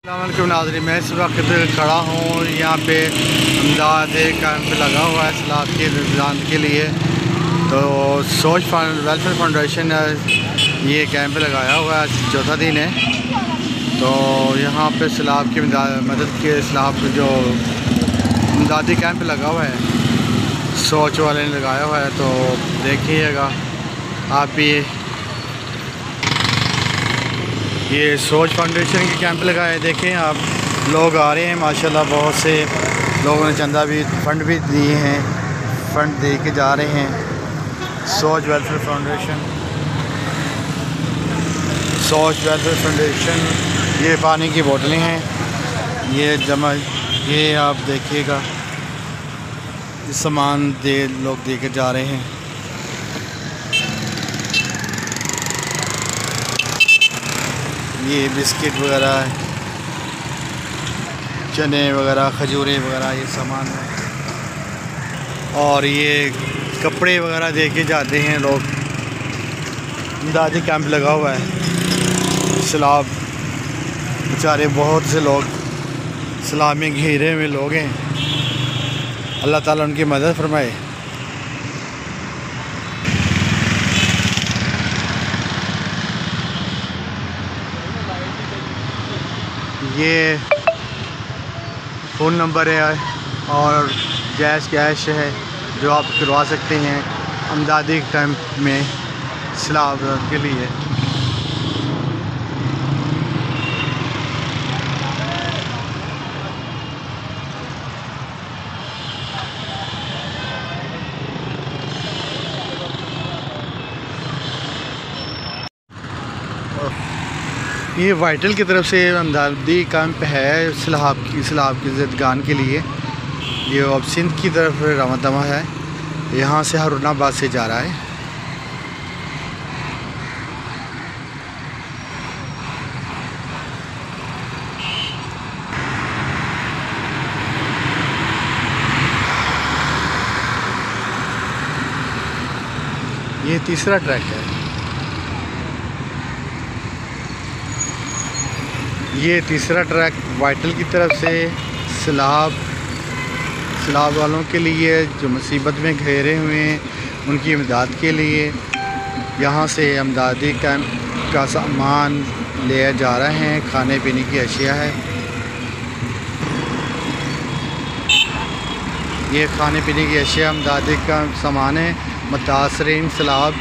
नाज़रीन, मैं इस वक्त खड़ा हूँ यहाँ पे अमदाद कैंप लगा हुआ है सैलाब के इंतज़ाम के लिए। तो सोच वेलफेयर फाउंडेशन ये कैंप लगाया हुआ है, चौथा दिन है। तो यहाँ पे सैलाब की मदद के सैलाब जो अमदादी कैंप लगा हुआ है, सोच वाले ने लगाया हुआ है। तो देखिएगा आप भी, ये सोच फाउंडेशन के कैंप लगाए हैं। देखें आप, लोग आ रहे हैं माशाल्लाह, बहुत से लोगों ने चंदा भी फ़ंड भी दिए हैं, फ़ंड दे के जा रहे हैं। सोच वेलफेयर फाउंडेशन, सोच वेलफेयर फाउंडेशन। ये पानी की बोतलें हैं, ये जमा, ये आप देखिएगा सामान लोग दे के जा रहे हैं। ये बिस्किट वगैरह, चने वगैरह, खजूरें वगैरह, ये सामान है। और ये कपड़े वगैरह दे के जाते हैं लोग। दादी कैंप लगा हुआ है, सैलाब बेचारे बहुत से लोग सैलाब में घिरे हुए लोग हैं। अल्लाह ताला उनकी मदद फरमाए। ये फ़ोन नंबर है और जैश कैश है जो आप करवा सकते हैं अमदादी कैंप में सैलाब के लिए। ये वाइटल की तरफ से अमदादी कैंप है सैलाब की ज़दगान के लिए। ये अब सिंध की तरफ रवाना है, यहाँ से हारूनाबाद से जा रहा है। ये तीसरा ट्रैक है। ये तीसरा ट्रैक वाइटल की तरफ से सैलाब वालों के लिए जो मुसीबत में घिरे हुए हैं, उनकी इमदाद के लिए यहाँ से अमदादी कैंप का सामान ले जा रहे हैं। खाने पीने की अशिया है, ये खाने पीने की अशिया अमदादी का सामान है। मुतासरीन सैलाब